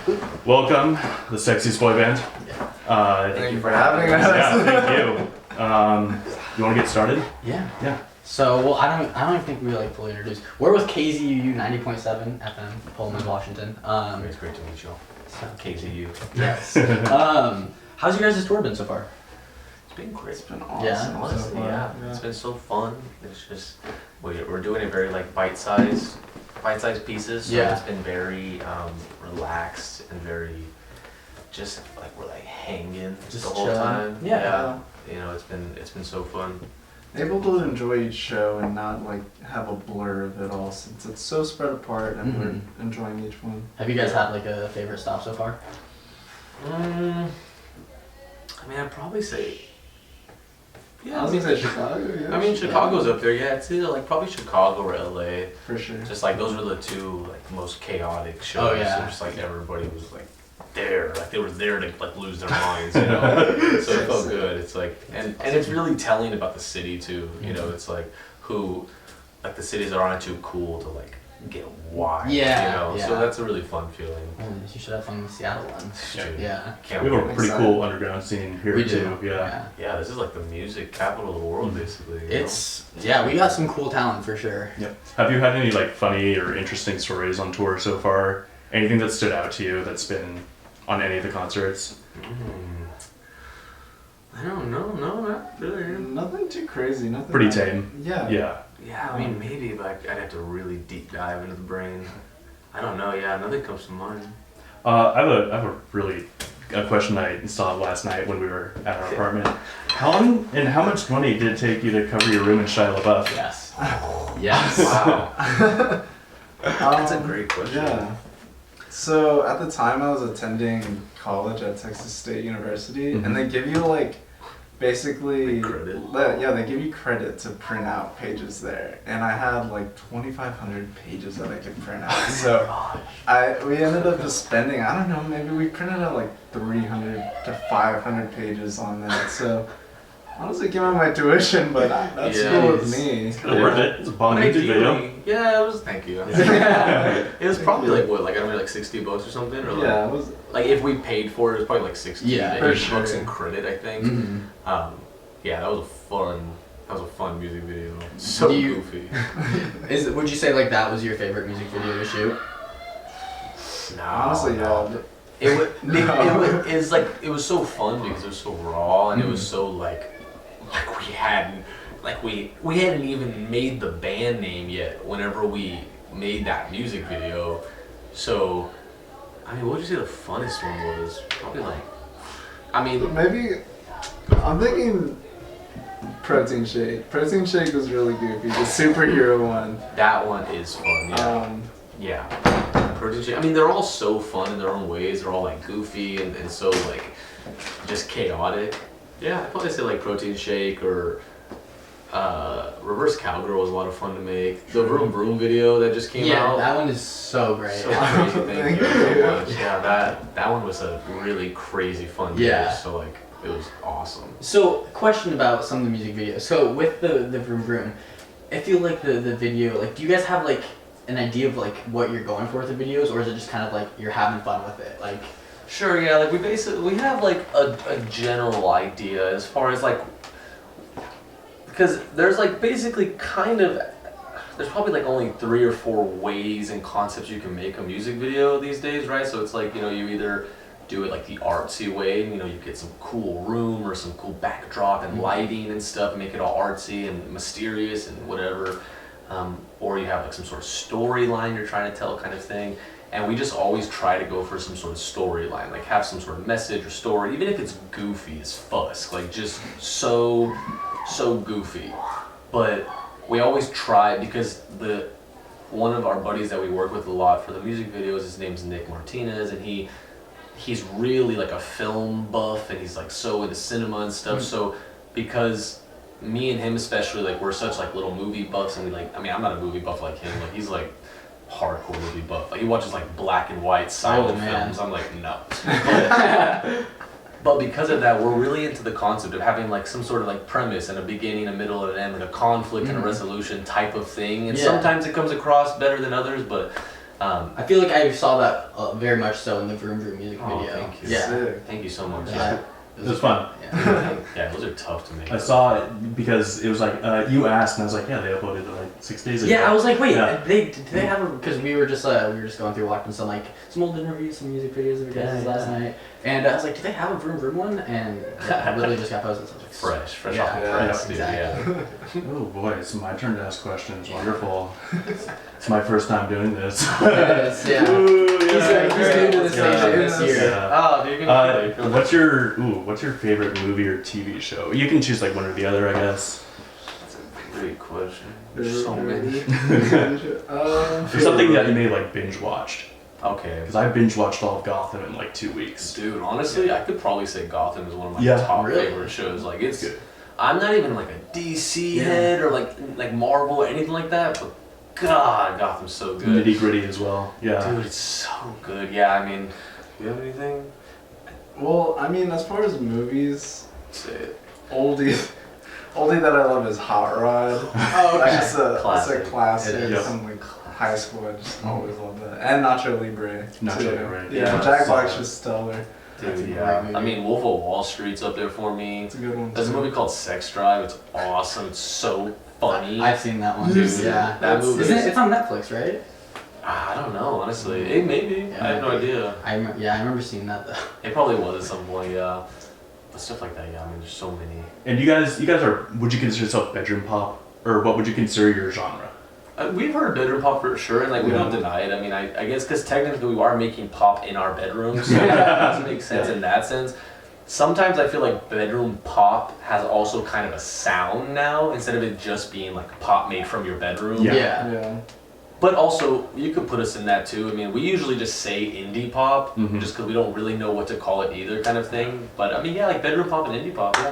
Welcome, the Sexiest Boy Band. Thank you for having us. Yeah, thank you. You want to get started? Yeah. Yeah. So, well, I don't even think we fully introduced. We're with KZUU 90.7 FM, Pullman, Washington. It's great to meet you all. So, KZUU. yes. How's your guys' tour been so far? It's been great. It's been awesome. Yeah. Honestly, so far. yeah. It's been so fun. It's just we're doing it very like bite-sized pieces. So Yeah. It's been very relaxed and very just like we're like hanging Just the whole chilling. time. Yeah. You know, it's been so fun. Able to enjoy each show and not like have a blur of it all since it's so spread apart and we're enjoying each one. Have you guys had like a favorite stop so far? I mean, I'd probably say. Yeah, I was gonna say Chicago. Yeah. I mean, Chicago's up there. Yeah, it's either like probably Chicago or LA. For sure. Just like those were the two like most chaotic shows. Oh, yeah. And just like everybody was like there, like they were there to like lose their minds, you know. So it felt good. It's like and it's really telling about the city too. You know, it's like who like the cities that aren't too cool to like get wild. Yeah, You know, yeah. so that's a really fun feeling. You should have fun with Seattle one. Dude, Yeah. Can't We have wait. a pretty cool underground scene here We too. do. Yeah. Yeah, this is like the music capital of the world, basically. You Yeah, we got some cool talent for sure. Yep. Have you had any like funny or interesting stories on tour so far? Anything that stood out to you that's been on any of the concerts? I don't know. No, not really. Nothing too crazy. Nothing. Pretty that- tame. Yeah. Yeah. Yeah, I mean, maybe, but I'd have to really deep dive into the brain. I don't know. Yeah, nothing comes to mind. I have a question I installed last night when we were at our apartment. How much money did it take you to cover your room in Shia LeBeouf? Yes. Yes. Wow. That's a great question. Yeah. So at the time I was attending college at Texas State University, and they give you like basically Credit? Yeah, they give you credit to print out pages there, and I had like 2,500 pages that I could print out. So we ended up just spending, I don't know, maybe we printed out like 300 to 500 pages on that. So honestly, give me my tuition, but that's Yeah, cool with me. It's kind of worth it. It's a bomb music video. Ideally, yeah, it was. Thank you. It was probably like what, like I don't know, like $60 or something, or like, Yeah, it was. like if we paid for it, it was probably like 60 Yeah, to for 80 sure. bucks in credit, I think. Yeah, that was a fun music video. So Do you- goofy. Would you say like that was your favorite music video to shoot? No, Honestly, no. yeah. It was so fun because it was so raw and it was so like we hadn't even made the band name yet whenever we made that music video. So I mean, what would you say the funnest one was? Probably like, I mean, Maybe I'm thinking Protein Shake. Protein Shake was really goofy. The superhero one. that one is fun. Yeah. Yeah. Protein Shake. I mean, they're all so fun in their own ways. They're all like goofy and so like just chaotic. Yeah, I'd probably say like Protein Shake or Reverse Cowgirl was a lot of fun to make. The Vroom Vroom video that just came out. That one is so great. So crazy. Thank you Thank you. so much. Yeah, that one was a really crazy fun video. Yeah. So like it was awesome. So, question about some of the music videos. So, with the Vroom Vroom, I feel like the video, like, do you guys have, like, an idea of, like, what you're going for with the videos, or is it just kind of, like, you're having fun with it? Like, Sure, yeah, like we have like a general idea as far as like, because there's like basically kind of, there's probably like only 3 or 4 ways and concepts you can make a music video these days, right? So it's like, you know, you either do it like the artsy way, you know, you get some cool room or some cool backdrop and lighting and stuff and make it all artsy and mysterious and whatever. Or you have like some sort of storyline you're trying to tell kind of thing. And we just always try to go for some sort of storyline, like have some sort of message or story, even if it's goofy as fuck, like just so goofy. But we always try, because one of our buddies that we work with a lot for the music videos, his name's Nick Martinez, and he's really like a film buff, and he's like so into cinema and stuff. So because me and him especially, like we're such like little movie buffs, and we like, I mean, I'm not a movie buff like him, like he's like hardcore movie buff. Like he watches like black and white silent films. I'm like, no. But because of that, we're really into the concept of having like some sort of like premise and a beginning, a middle, and an end, like a conflict and a resolution type of thing. And sometimes it comes across better than others, but I feel like I saw that very much so in the Vroom Vroom music Oh, video. thank you. Yeah. Sick. Thank you so much. Yeah. It was fun. Yeah. Yeah, those are tough to make. I saw it because it was like you asked, and I was like, yeah, they uploaded it like 6 days ago. Yeah, I was like, wait, Yeah. do they have a? Because we were just going through watching some old interviews, some music videos of you guys last night, and I was like, do they have a Vroom Vroom one? And it literally just got posted. So I was like, fresh Yeah, off the yeah, press, dude. exactly. Yeah. Oh boy, it's my turn to ask questions. Wonderful. It's my first time doing this. Yes, yeah. Ooh, He's new to the station this year. Yeah. Oh, dude, you're gonna kill me. What's your favorite movie or TV show? You can choose like one or the other, I guess. That's a great question. There's so many. Or something that you may like binge watched. Okay. Because I binge watched all of Gotham in like 2 weeks. Dude, honestly, I could probably say Gotham is one of my Yeah, top really? favorite shows. Like, it's Good. I'm not even like a DC head or like Marvel or anything like that, but God, Gotham's so good. Nitty gritty as well. Yeah. Dude, it's so good. Yeah, I mean, do you have anything? Well, I mean, as far as movies, Say it. oldie that I love is Hot Rod. Oh, That's just a Classic. classic It is. from like high school. I just always loved that. And Nacho Libre. Nacho too. Libre. Yeah, Yeah. Jack Solid. Black's just stellar. That's a Dude, great yeah. movie. I mean, Wolf of Wall Street's up there for me. It's a good one. There's a too. movie called Sex Drive. It's awesome. It's so funny. I've seen that one. Dude, Yeah. that movie Isn't is- it's on Netflix, right? I don't know, honestly. It may be. Yeah, I have no maybe. idea. I remember seeing that though. It probably was at some point, yeah. But stuff like that, yeah. I mean, there's so many. And you guys are, would you consider yourself bedroom pop? Or what would you consider your genre? We've heard bedroom pop for sure, and like we Yeah. don't deny it. I mean, I guess because technically we are making pop in our bedrooms, so it does make sense in that sense. Sometimes I feel like bedroom pop has also kind of a sound now instead of it just being like pop made from your bedroom. Yeah. Yeah. But also, you could put us in that too. I mean, we usually just say indie pop Mhm. just because we don't really know what to call it either, kind of thing. But I mean, yeah, like bedroom pop and indie pop, yeah.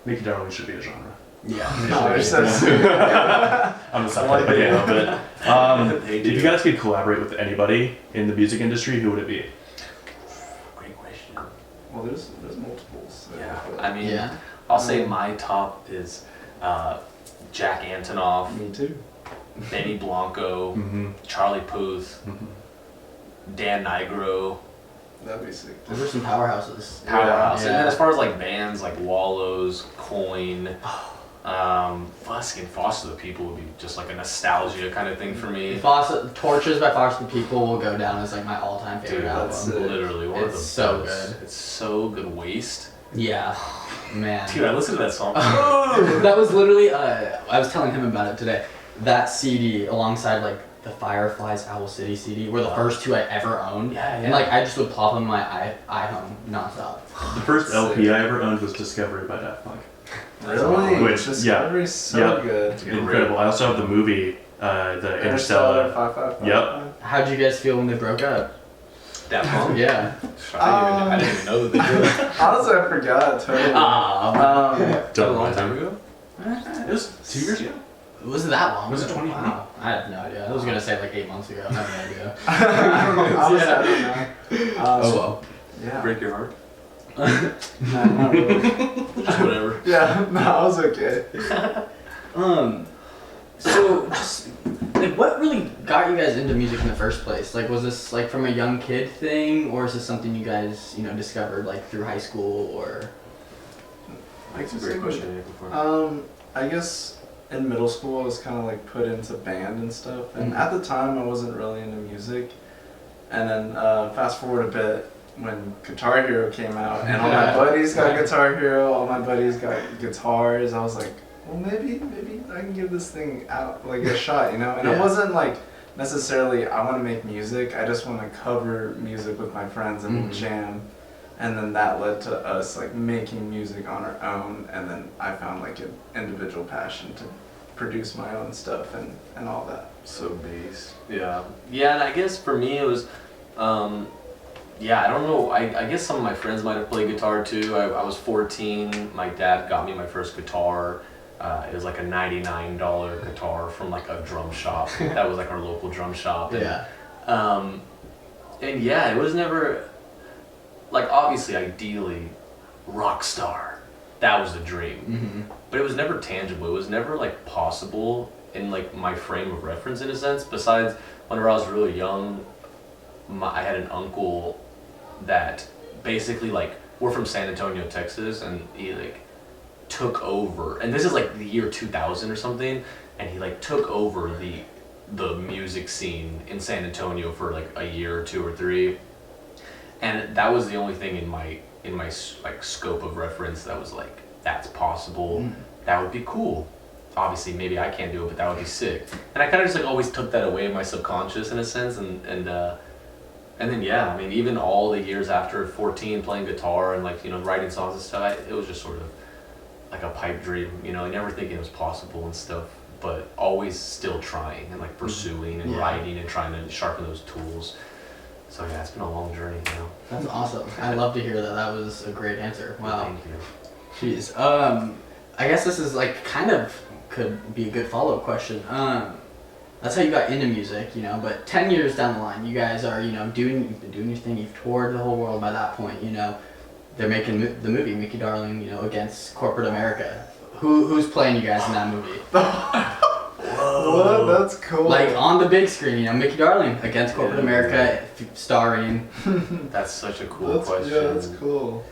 Make It Darling should be a genre. Yeah. No, you're so Yeah. stupid. I'm just not but yeah, but They if do. you guys could collaborate with anybody in the music industry, who would it be? Great question. Well, there's multiples. So Yeah, I mean, Yeah. I'll say my top is Jack Antonoff, Me too. Benny Blanco, Mm-hmm. Charlie Puth, Dan Nigro, That'd be sick. Those are some powerhouses. Powerhouse. Yeah. And then as far as like bands like Wallows, Coin, fucking Foster the People would be just like a nostalgia kind of thing for me. Torches by Foster the People will go down as like my all-time favorite Dude, album. that's literally one of It's the so best. good. It's so good. Waste. Yeah, man. Dude, I listened to that song. That was literally, I was telling him about it today. That CD alongside like the Fireflies Owl City CD were the first two I ever owned. Yeah, yeah. And like I just would plop on my iHome nonstop. The first LP I ever owned was Discovery by Daft Punk. Really? Which- Discovery's so Yep. good. Incredible. I also have the movie, the Interstellar. 555. Yep. How'd you guys feel when they broke up? That punk? Yeah. I didn't even know that they did that. Honestly, I forgot totally. Ah. That was a long time ago? It was 2 years ago. Was it that long? Was it 20? Wow. I have no idea. I was gonna say like 8 months ago. I have no idea. I don't know. Honestly, I don't know. Oh well. Yeah. Break your heart? No, not really. Just whatever. Yeah, no, I was okay. So just like what really got you guys into music in the first place? Like was this like from a young kid thing, or is this something you guys discovered like through high school or? That's a great question. Before. I guess in middle school I was kind of like put into band and stuff, and at the time I wasn't really into music. And then fast forward a bit when Guitar Hero came out, and all my buddies got Guitar Hero, all my buddies got guitars. I was like, well, maybe I can give this thing out like a shot, And Yeah. it wasn't like necessarily I want to make music. I just want to cover music with my friends and jam. And then that led to us like making music on our own, and then I found like an individual passion to produce my own stuff and all that. So bass. Yeah. Yeah, and I guess for me it was, I don't know. I guess some of my friends might have played guitar too. I was 14. My dad got me my first guitar. It was like a $99 guitar from like a drum shop. That was like our local drum shop. And, Yeah. and yeah, it was never, like obviously, ideally, rock star. That was the dream. Mm-hmm. But it was never tangible. It was never like possible in like my frame of reference in a sense. Besides, whenever I was really young, I had an uncle that basically like, we're from San Antonio, Texas, and he like took over, and this is like the year 2000 or something, and he like took over the music scene in San Antonio for like a year or 2 or 3, and that was the only thing in my like scope of reference that was like, that's possible, that would be cool. Obviously maybe I can't do it, but that would be sick. And I kind of just like always took that away in my subconscious in a sense, and then yeah, I mean, even all the years after 14 playing guitar and like, you know, writing songs and stuff, it was just sort of like a pipe dream, you know, never thinking it was possible and stuff, but always still trying and like pursuing and writing and trying to sharpen those tools. So yeah, it's been a long journey, you know. That's awesome. I love to hear that. That was a great answer. Wow. Thank you. Jeez. I guess this is like kind of could be a good follow-up question. That's how you got into music, you know, but 10 years down the line, you guys are, you know, you've been doing your thing, you've toured the whole world by that point, you know. They're making the movie, Mickey Darling, you know, against corporate America. Who's playing you guys in that movie? What? That's cool. Like on the big screen, you know, Mickey Darling against corporate America, starring. That's such a cool question. Yeah, that's cool.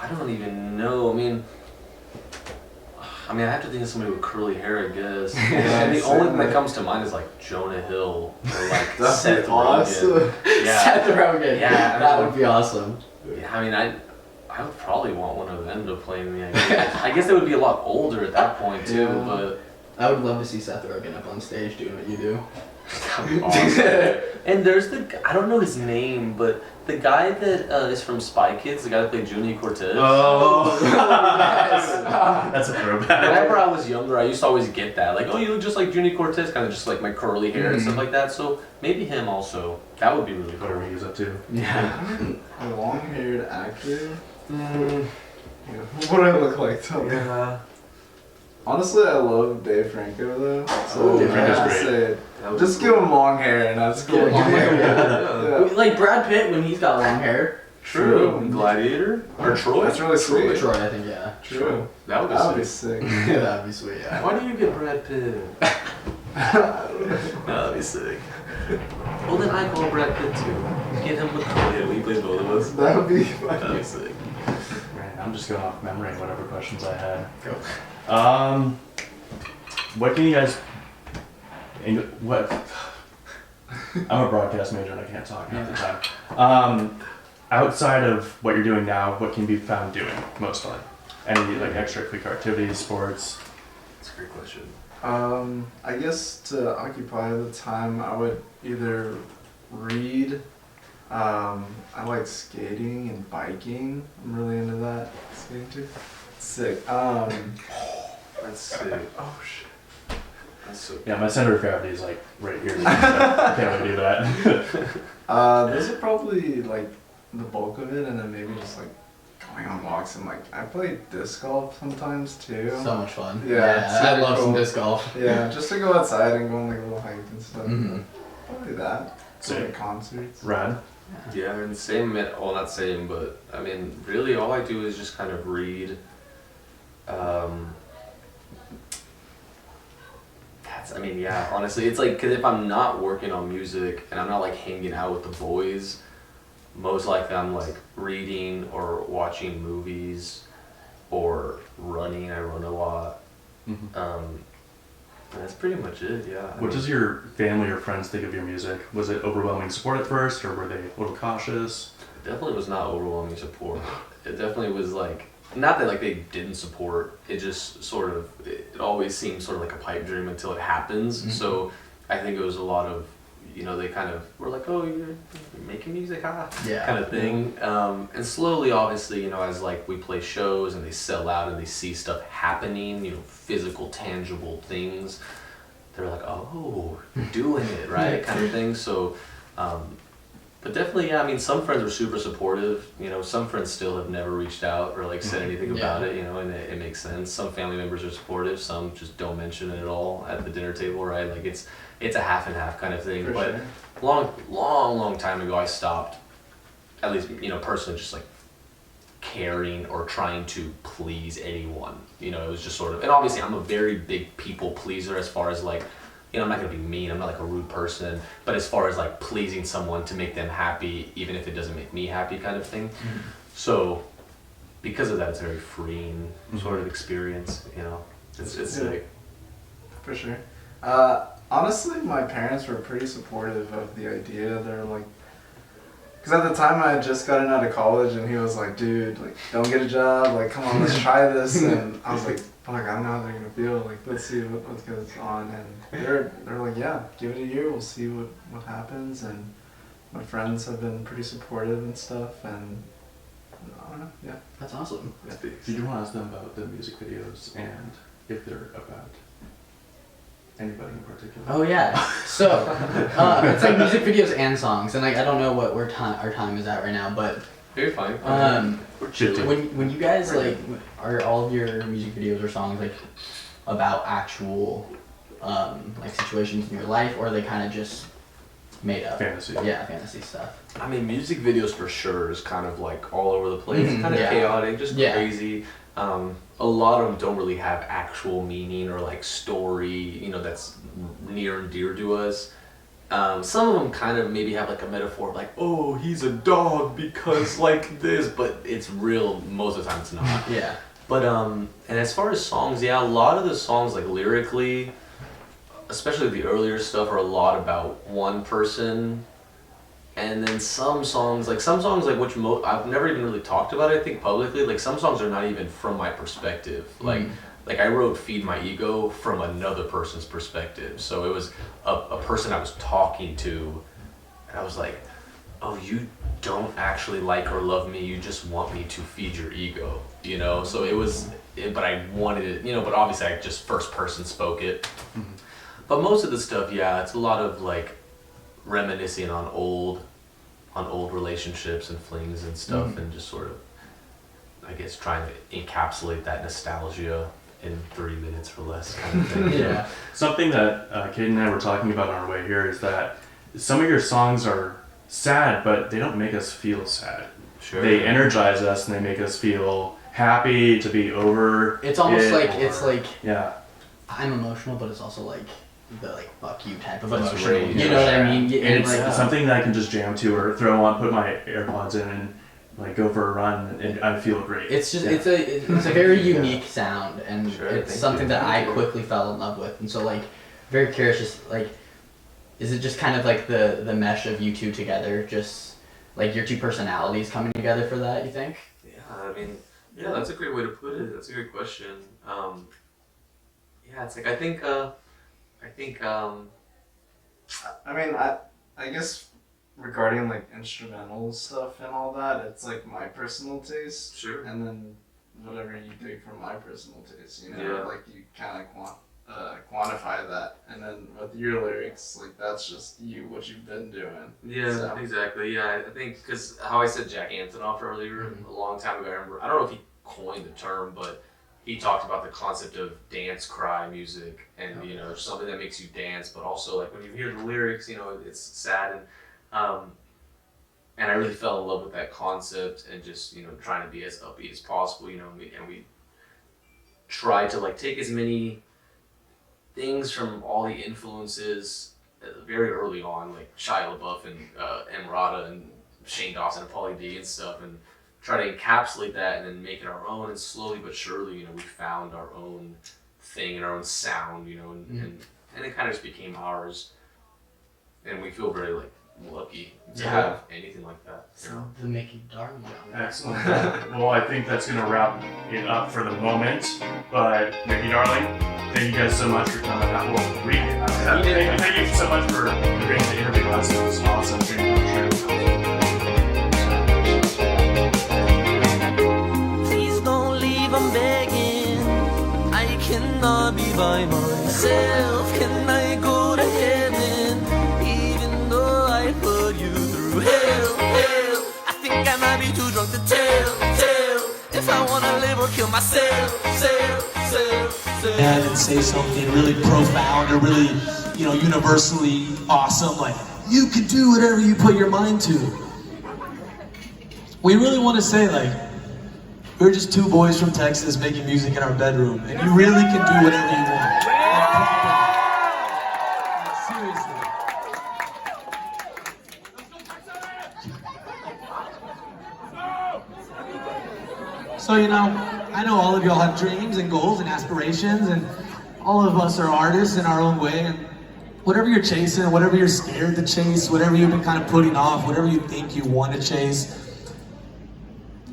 I don't even know. I mean, I have to think of somebody with curly hair, I guess. And the only thing that comes to mind is like Jonah Hill or like Seth Rogen. Yeah. Seth Rogen. Yeah, that would be awesome. Yeah, I mean, I would probably want one of them to play me. I guess they would be a lot older at that point too, but I would love to see Seth Rogen up on stage doing what you do. that'd be awesome. And there's I don't know his name, but the guy that is from Spy Kids, the guy that played Juni Cortez. Oh, that's a throwback. Whenever I was younger, I used to always get that, like, oh, you look just like Juni Cortez, kind of just like my curly hair and stuff like that. So maybe him also. That would be really cool. Whatever he's up to. Yeah. A long-haired actor? Yeah. What do I look like? Tell me. Yeah. Honestly, I love Dave Franco though. So Dave Franco's I great. say, just give him long hair and that's cool. Give him long hair, Yeah. Like Brad Pitt when he's got long hair. True. Gladiator? Or Troy? That's really sweet. Troy, I think, yeah. True. That would be That would be sick. sick. Yeah, that'd be sweet, yeah. Why do you get Brad Pitt? That'd be sick. Well, then I call Brad Pitt too. Get him with curly hair. We play both of us. That would be That'd funny. be sick. Right, I'm just going off memory, whatever questions I had. Go. What can you guys? What? I'm a broadcast major and I can't talk half the time. Outside of what you're doing now, what can be found doing most fun? Any like extracurricular activities, sports? That's a great question. I guess to occupy the time, I would either read. I like skating and biking. I'm really into that. Skating too. Sick. That's sick. Oh shit. That's so Yeah, my center of gravity is like right here. So I can't really do that. Those are probably like the bulk of it, and then maybe just like going on walks and like I play disc golf sometimes too. So much fun. Yeah, it's I really love some cool. disc golf. Yeah, just to go outside and go on like little hikes and stuff. Mhm. Probably that. Go to concerts. Rad. Yeah, I mean, same, well, not same, but I mean, really all I do is just kind of read. I mean, yeah, honestly, it's like, because if I'm not working on music and I'm not like hanging out with the boys, most likely I'm like reading or watching movies or running. I run a lot. And that's pretty much it, yeah. What does your family or friends think of your music? Was it overwhelming support at first, or were they a little cautious? It definitely was not overwhelming support. It definitely was like, not that like they didn't support, it just sort of, it always seemed sort of like a pipe dream until it happens. So I think it was a lot of, you know, they kind of were like, oh, you're making music, huh? Yeah. Kind of thing. And slowly, obviously, you know, as like we play shows and they sell out and they see stuff happening, you know, physical, tangible things, they're like, oh, you're doing it, right? Kind of thing. So, but definitely, yeah, I mean, some friends were super supportive. You know, some friends still have never reached out or like said anything about it, you know, and it makes sense. Some family members are supportive, some just don't mention it at all at the dinner table, right? Like it's a half and half kind of thing. For But sure. long time ago, I stopped, at least, you know, personally, just like caring or trying to please anyone. You know, it was just sort of, and obviously I'm a very big people pleaser as far as like you know, I'm not gonna be mean, I'm not like a rude person, but as far as like pleasing someone to make them happy, even if it doesn't make me happy kind of thing. So because of that, it's a very freeing sort of experience, you know. It's sick. For sure. Honestly, my parents were pretty supportive of the idea. They're like, because at the time I had just gotten out of college, and he was like, dude, like, don't get a job, like, come on, let's try this. And I was like, fuck, I don't know how they're gonna feel, like, let's see what goes on. And they're like, yeah, give it a year, we'll see what happens. And my friends have been pretty supportive and stuff, and I don't know, yeah. That's awesome. Yeah. Did you want to ask them about the music videos and if they're about anybody in particular? Oh yeah. So it's like music videos and songs, and like I don't know what our time is at right now, but You're fine. We're chilling. when you guys like are all of your music videos or songs like about actual like situations in your life, or are they kind of just made up? Fantasy. Yeah, fantasy stuff. I mean, music videos for sure is kind of like all over the place, Mhm, kind of yeah. chaotic, just Yeah. crazy. A lot of them don't really have actual meaning or like story, you know, that's near and dear to us. Some of them kind of maybe have like a metaphor of like, oh, he's a dog because like this, but it's real most of the time it's not. Yeah. But and as far as songs, yeah, a lot of the songs like lyrically, especially the earlier stuff, are a lot about one person. And then some songs like which I've never even really talked about it, I think publicly, like some songs are not even from my perspective. Like I wrote Feed My Ego from another person's perspective. So it was a person I was talking to, and I was like, oh, you don't actually like or love me, you just want me to feed your ego, you know? So but I wanted it, you know, but obviously I just first person spoke it. But most of the stuff, yeah, it's a lot of like reminiscing on old relationships and flings and stuff, and just sort of, I guess, trying to encapsulate that nostalgia in 3 minutes or less kind of thing. Yeah. Something that Kate and I were talking about on our way here is that some of your songs are sad, but they don't make us feel sad. Sure. They energize us and they make us feel happy to be over. It's almost it, like or- it's like yeah. I'm emotional, but it's also like the like fuck you type of But it's emotion. rage. You know what I mean? And it's like, something that I can just jam to or throw on, put my AirPods in, and like go for a run, and I feel great. It's just it's a very unique sound, and Sure, it's thank something you. that Thank I you. quickly fell in love with. And so like very curious, just like, is it just kind of like the mesh of you two together, just like your two personalities coming together for that? You think? Yeah, I mean, yeah, that's a great way to put it. That's a great question. Yeah, it's like I think I mean, I guess regarding like instrumental stuff and all that, it's like my personal taste. Sure. And then whatever you dig from my personal taste, you know, Yeah. like you kind of quantify that. And then with your lyrics, like that's just you, what you've been doing. Yeah, So- exactly. Yeah, I think because how I said Jack Antonoff earlier a long time ago. I remember. I don't know if he coined the term, but he talked about the concept of dance cry music, and you know, something that makes you dance, but also like when you hear the lyrics, you know, it's sad, and I really fell in love with that concept, and just, you know, trying to be as upbeat as possible, you know, and we try to like take as many things from all the influences very early on, like Shia LeBeouf and Emrata and Shane Dawson and Pauly D and stuff, and try to encapsulate that and then make it our own. And slowly but surely, you know, we found our own thing and our own sound, you know, and it kind of just became ours. And we feel very like lucky to have anything like that. You know? The Mickey Darling. Excellent. Well, I think that's going to wrap it up for the moment. But, Mickey Darling, thank you guys so much for coming out. Well, thank you so much for agreeing to interview us. It was awesome. Dream come true. Please don't leave, I'm begging. I cannot be by myself. Can I go to heaven? Even though I put you through hell. I think I might be too drunk to tell. If I wanna live or kill myself. And say something really profound or really, you know, universally awesome, like, you can do whatever you put your mind to. We really want to say, like, we're just two boys from Texas making music in our bedroom, and you really can do whatever you want. So, you know, I know all of y'all have dreams and goals and aspirations, and all of us are artists in our own way, and whatever you're chasing, whatever you're scared to chase, whatever you've been kind of putting off, whatever you think you want to chase,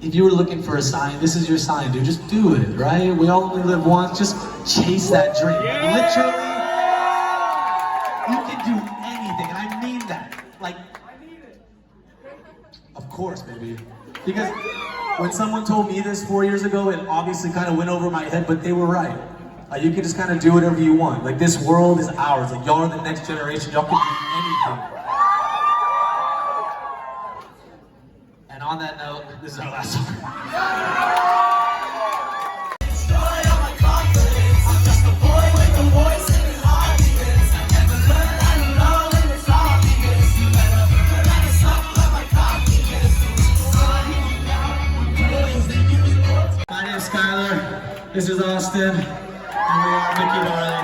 if you were looking for a sign, this is your sign, dude. Just do it, right? We all only live once. Just chase that dream. Literally, you can do anything, and I mean that. Like, of course, baby. Because when someone told me this 4 years ago, it obviously kind of went over my head, but they were right. You can just kind of do whatever you want. Like, this world is ours. Like, y'all are the next generation. Y'all can do anything. And on that note, this is our last song. My name is Skylar. This is Austin. And we are Mickey Barley.